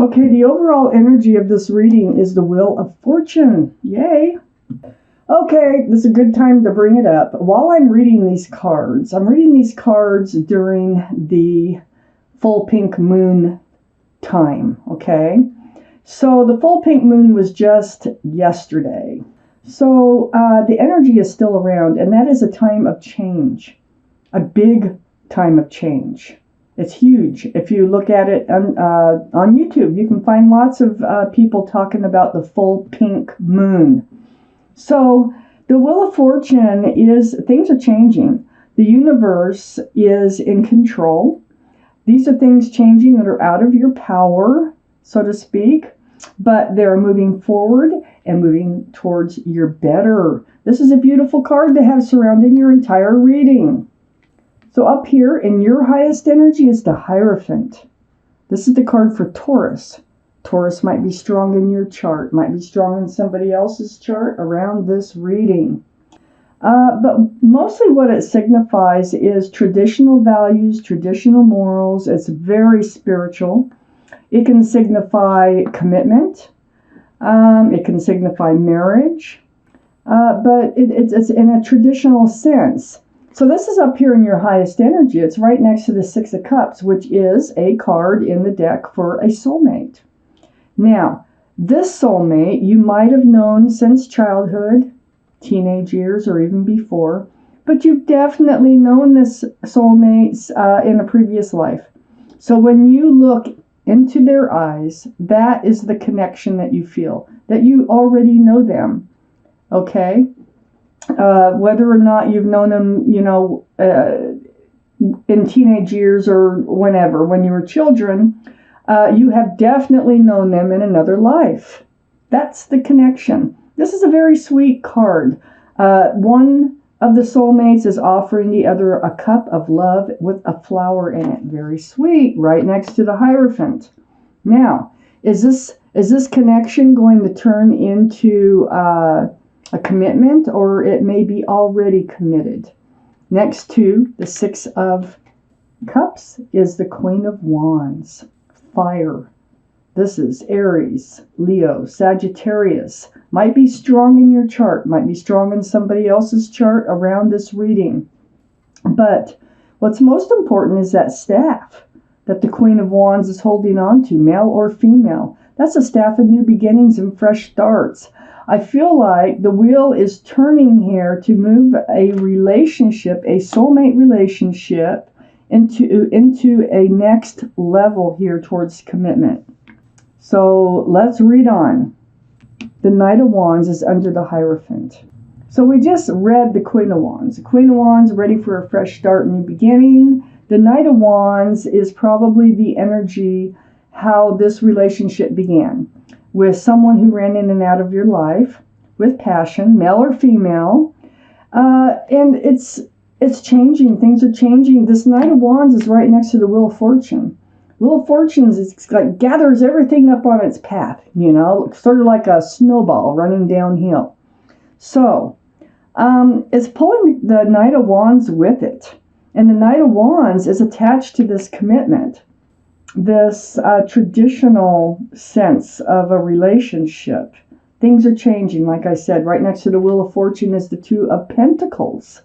Okay, the overall energy of this reading is the Wheel of Fortune. Yay! Okay, this is a good time to bring it up. While I'm reading these cards, during the full pink moon time, okay? So the full pink moon was just yesterday. So the energy is still around, and that is a time of change, a big time of change. It's huge. If you look at it on YouTube, you can find lots of people talking about the full pink moon. So the Wheel of Fortune is things are changing. The universe is in control. These are things changing that are out of your power, so to speak, but they're moving forward and moving towards your better. This is a beautiful card to have surrounding your entire reading. So up here in your highest energy is the Hierophant. This is the card for Taurus. Taurus might be strong in your chart, might be strong in somebody else's chart around this reading. But mostly what it signifies is traditional values, traditional morals. It's very spiritual. It can signify commitment. It can signify marriage. But it's in a traditional sense. So this is up here in your highest energy. It's right next to the Six of Cups, which is a card in the deck for a soulmate. Now, this soulmate you might have known since childhood, teenage years, or even before, but you've definitely known this soulmate in a previous life. So when you look into their eyes, that is the connection that you feel, that you already know them, okay? Whether or not you've known them, in teenage years or whenever, when you were children, you have definitely known them in another life. That's the connection. This is a very sweet card. One of the soulmates is offering the other a cup of love with a flower in it. Very sweet, right next to the Hierophant. Now, is this connection going to turn into a commitment, or it may be already committed? Next to the Six of Cups is the Queen of Wands. Fire. This is Aries, Leo, Sagittarius. Might be strong in your chart, might be strong in somebody else's chart around this reading. But what's most important is that staff that the Queen of Wands is holding on to, male or female. That's a staff of new beginnings and fresh starts. I feel like the wheel is turning here to move a relationship, a soulmate relationship, into a next level here towards commitment. So let's read on. The Knight of Wands is under the Hierophant. So we just read the Queen of Wands. The Queen of Wands ready for a fresh start, new beginning. The Knight of Wands is probably the energy how this relationship began, with someone who ran in and out of your life with passion, male or female. And it's changing. Things are changing. This Knight of Wands is right next to the Wheel of Fortune. Wheel of Fortune is like gathers everything up on its path, sort of like a snowball running downhill. So it's pulling the Knight of Wands with it. And the Knight of Wands is attached to this commitment, this traditional sense of a relationship. Things are changing, like I said. Right next to the Wheel of Fortune is the Two of Pentacles.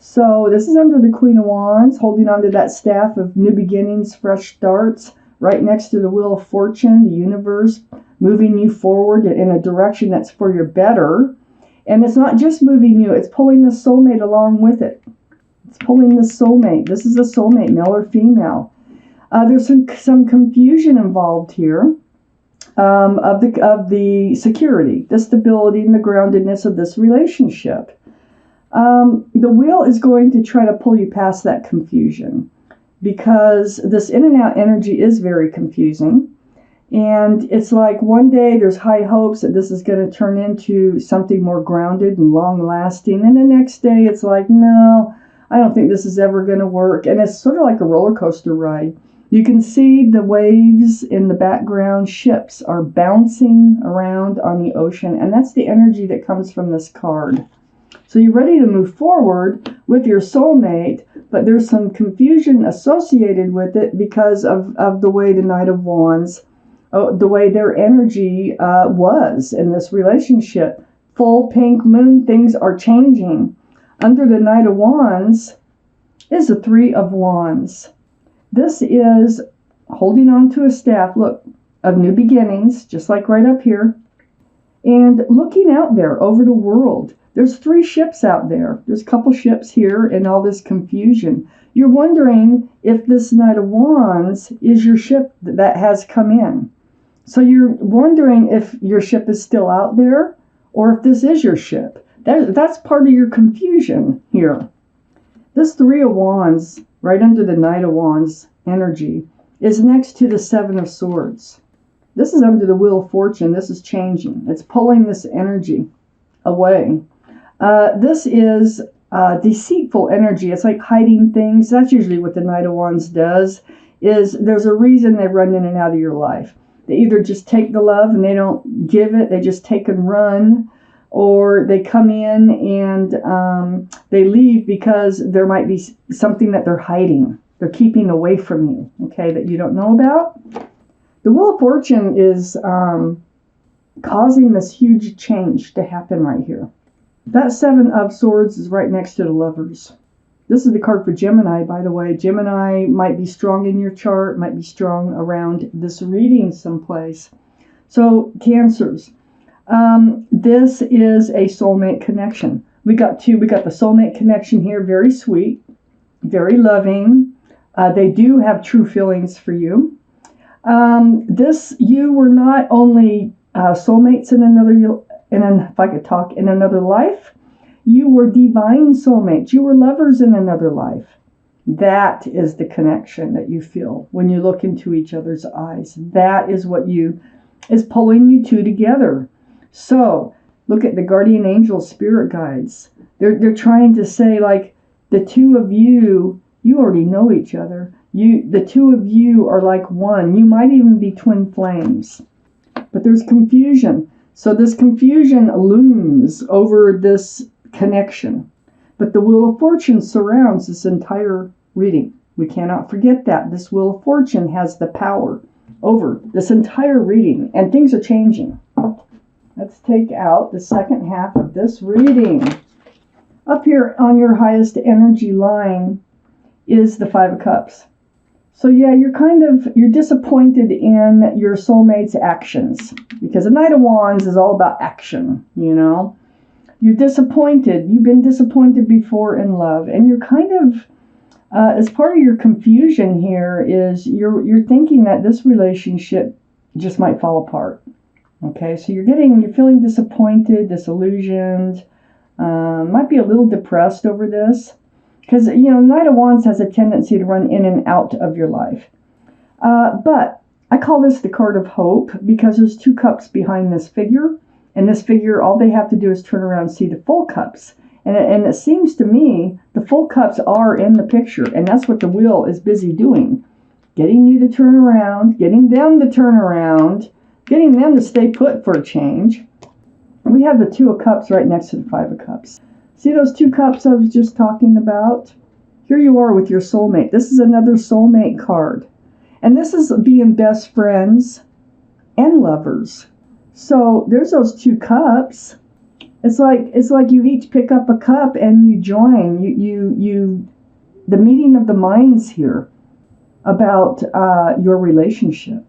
So this is under the Queen of Wands, holding onto that staff of new beginnings, fresh starts. Right next to the Wheel of Fortune, the universe moving you forward in a direction that's for your better. And it's not just moving you, it's pulling the soulmate along with it. It's pulling the soulmate. This is a soulmate, male or female. There's some confusion involved here of the security, the stability, and the groundedness of this relationship. The wheel is going to try to pull you past that confusion, because this in and out energy is very confusing. And it's like one day there's high hopes that this is going to turn into something more grounded and long lasting. And the next day it's like, no, I don't think this is ever going to work. And it's sort of like a roller coaster ride. You can see the waves in the background. Ships are bouncing around on the ocean. And that's the energy that comes from this card. So you're ready to move forward with your soulmate, but there's some confusion associated with it because of the way the Knight of Wands the way their energy was in this relationship. Full pink moon, things are changing. Under the Knight of Wands is the Three of Wands. This is holding on to a staff, look, of new beginnings, just like right up here, and looking out there over the world. There's 3 ships out there. There's a couple ships here and all this confusion. You're wondering if this Knight of Wands is your ship that has come in. So you're wondering if your ship is still out there or if this is your ship. That's part of your confusion here. This Three of Wands, right under the Knight of Wands energy, is next to the Seven of Swords. This is under the Wheel of Fortune. This is changing. It's pulling this energy away. This is deceitful energy. It's like hiding things. That's usually what the Knight of Wands does, is there's a reason they run in and out of your life. They either just take the love and they don't give it. They just take and run. Or they come in and they leave because there might be something that they're hiding. They're keeping away from you, okay, that you don't know about. The Wheel of Fortune is causing this huge change to happen right here. That Seven of Swords is right next to the Lovers. This is the card for Gemini, by the way. Gemini might be strong in your chart, might be strong around this reading someplace. So, Cancers. This is a soulmate connection. We got the soulmate connection here, very sweet, very loving. They do have true feelings for you. You were not only soulmates in another life, you were divine soulmates. You were lovers in another life. That is the connection that you feel when you look into each other's eyes. That is what is pulling you two together. So, look at the guardian angel spirit guides. They're trying to say, like, the two of you already know each other. The two of you are like one. You might even be twin flames. But there's confusion. So this confusion looms over this connection. But the Wheel of Fortune surrounds this entire reading. We cannot forget that. This Wheel of Fortune has the power over this entire reading. And things are changing. Let's take out the second half of this reading. Up here on your highest energy line is the Five of Cups. So yeah, you're disappointed in your soulmate's actions, because the Knight of Wands is all about action, you know. You're disappointed. You've been disappointed before in love, and you're kind of, as part of your confusion here, is you're thinking that this relationship just might fall apart. Okay, so you're feeling disappointed, disillusioned, might be a little depressed over this. Because, Knight of Wands has a tendency to run in and out of your life. But I call this the card of hope, because there's 2 cups behind this figure. And this figure, all they have to do is turn around and see the full cups. And it seems to me the full cups are in the picture. And that's what the wheel is busy doing. Getting you to turn around, getting them to turn around, getting them to stay put for a change. We have the 2 of Cups right next to the 5 of Cups. See those 2 cups I was just talking about? Here you are with your soulmate. This is another soulmate card. And this is being best friends and lovers. So there's those 2 cups. It's like you each pick up a cup and you join. The meeting of the minds here about your relationship.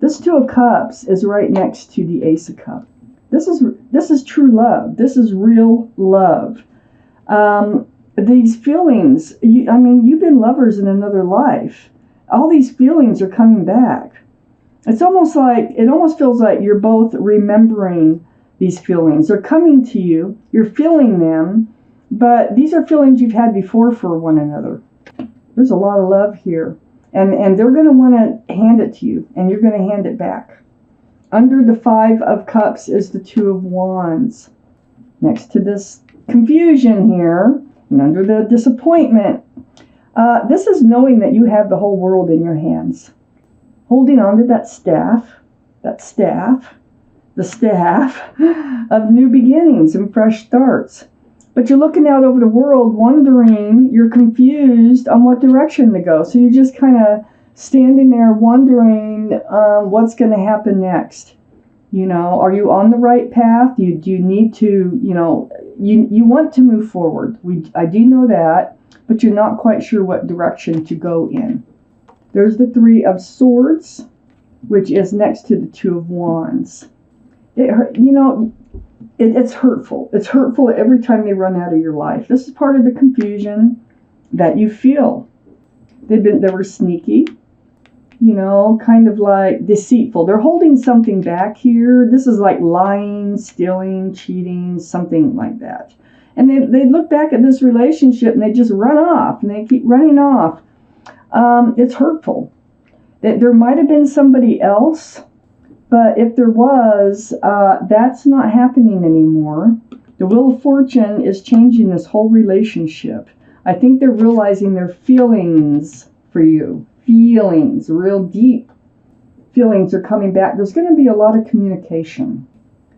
This 2 of Cups is right next to the Ace of Cups. This is true love. This is real love. These feelings, you've been lovers in another life. All these feelings are coming back. It almost feels like you're both remembering these feelings. They're coming to you. You're feeling them, but these are feelings you've had before for one another. There's a lot of love here. And they're going to want to hand it to you, and you're going to hand it back. Under the 5 of Cups is the 2 of Wands. Next to this confusion here, and under the disappointment, this is knowing that you have the whole world in your hands. Holding on to the staff of new beginnings and fresh starts. But you're looking out over the world wondering, you're confused on what direction to go. So you're just kind of standing there wondering what's going to happen next. Are you on the right path? Do you need to, you want to move forward. I do know that, but you're not quite sure what direction to go in. There's the Three of Swords, which is next to the Two of Wands. It's hurtful. It's hurtful every time they run out of your life. This is part of the confusion that you feel. They were sneaky, kind of like deceitful. They're holding something back here. This is like lying, stealing, cheating, something like that. And they look back at this relationship and they just run off and they keep running off. It's hurtful. There might have been somebody else, but if there was, that's not happening anymore. The Wheel of Fortune is changing this whole relationship. I think they're realizing their feelings for you. Feelings, real deep feelings are coming back. There's going to be a lot of communication.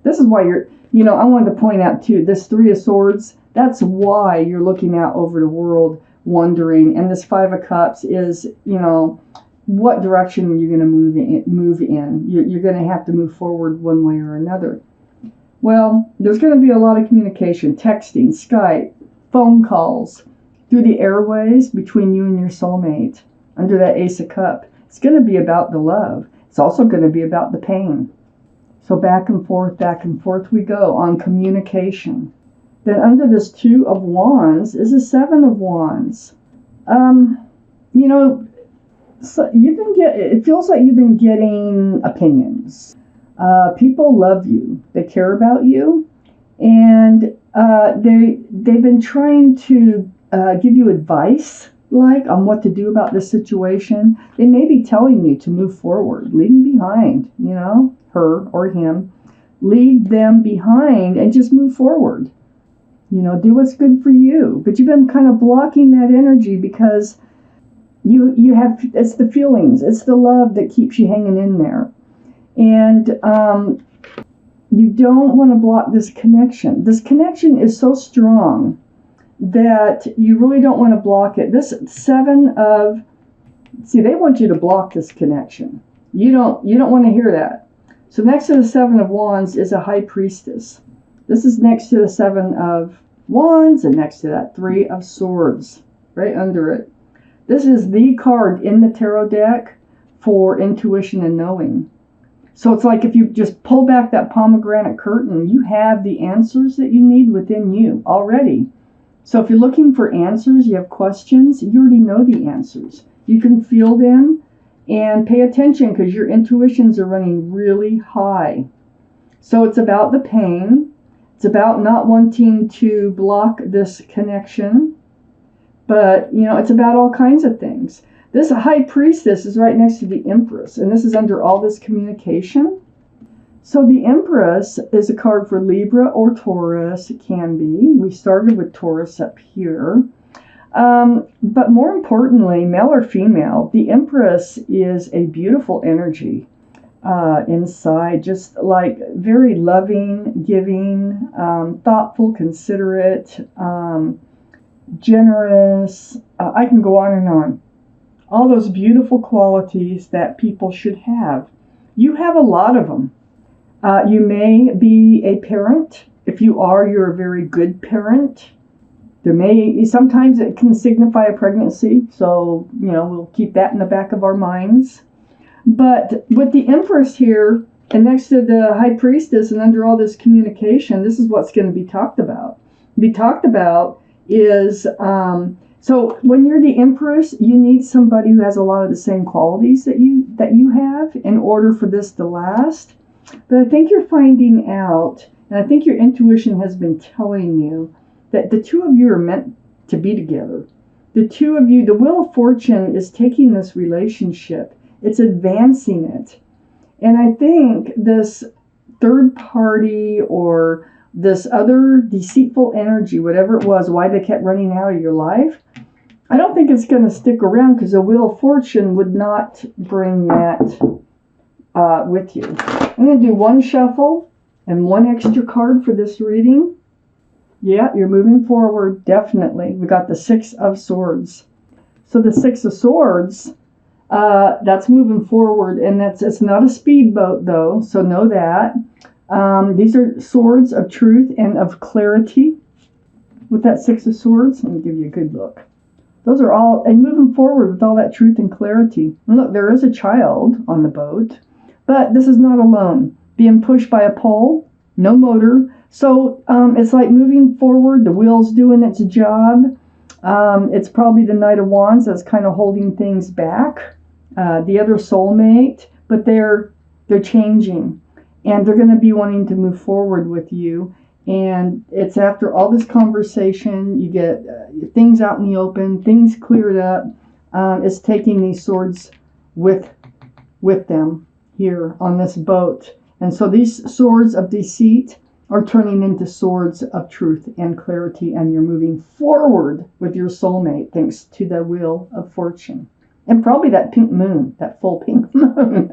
This is why I wanted to point out too, this Three of Swords, that's why you're looking out over the world wondering. And this Five of Cups is, what direction you're going to move in. You're going to have to move forward one way or another. Well, there's going to be a lot of communication, texting, Skype, phone calls, through the airways between you and your soulmate. Under that Ace of Cups, it's going to be about the love. It's also going to be about the pain. So back and forth we go on communication. Then under this Two of Wands is a Seven of Wands. So it feels like you've been getting opinions. People love you. They care about you. And they've been trying to give you advice, on what to do about this situation. They may be telling you to move forward, leave them behind, her or him. Leave them behind and just move forward. Do what's good for you. But you've been kind of blocking that energy because you have, it's the feelings, it's the love that keeps you hanging in there. And you don't want to block this connection. This connection is so strong that you really don't want to block it. This they want you to block this connection. You don't want to hear that. So next to the Seven of Wands is a High Priestess. This is next to the Seven of Wands and next to that Three of Swords, right under it. This is the card in the tarot deck for intuition and knowing. So it's like if you just pull back that pomegranate curtain, you have the answers that you need within you already. So if you're looking for answers, you have questions, you already know the answers. You can feel them and pay attention because your intuitions are running really high. So it's about the pain. It's about not wanting to block this connection. But, it's about all kinds of things. This High Priestess is right next to the Empress, and this is under all this communication. So the Empress is a card for Libra or Taurus. It can be. We started with Taurus up here. But more importantly, male or female, the Empress is a beautiful energy inside, just like very loving, giving, thoughtful, considerate, generous. I can go on and on. All those beautiful qualities that people should have. You have a lot of them. You may be a parent. If you are, you're a very good parent. Sometimes it can signify a pregnancy, so, we'll keep that in the back of our minds. But with the Empress here, and next to the High Priestess, and under all this communication, this is what's going to be talked about. Is, so when you're the Empress, you need somebody who has a lot of the same qualities that you have in order for this to last. But I think you're finding out, and I think your intuition has been telling you, that the two of you are meant to be together. The two of you, the Wheel of Fortune is taking this relationship. It's advancing it. And I think this third party or this other deceitful energy, whatever it was, why they kept running out of your life, I don't think it's going to stick around because the Wheel of Fortune would not bring that with you. I'm going to do one shuffle and one extra card for this reading. Yeah, you're moving forward, definitely. We got the Six of Swords. So the Six of Swords That's moving forward, and it's not a speedboat though, so know that. These are swords of truth and of clarity. With that Six of Swords, let me give you a good look. Those are all, and moving forward with all that truth and clarity. And look, there is a child on the boat, but this is not alone. Being pushed by a pole, no motor. So it's like moving forward, the wheel's doing its job. It's probably the Knight of Wands that's kind of holding things back. The other soulmate, but they're changing, and they're going to be wanting to move forward with you. And it's after all this conversation, you get things out in the open, things cleared up. It's taking these swords with them here on this boat. And so these swords of deceit are turning into swords of truth and clarity, and you're moving forward with your soulmate thanks to the Wheel of Fortune. And probably that pink moon, that full pink moon.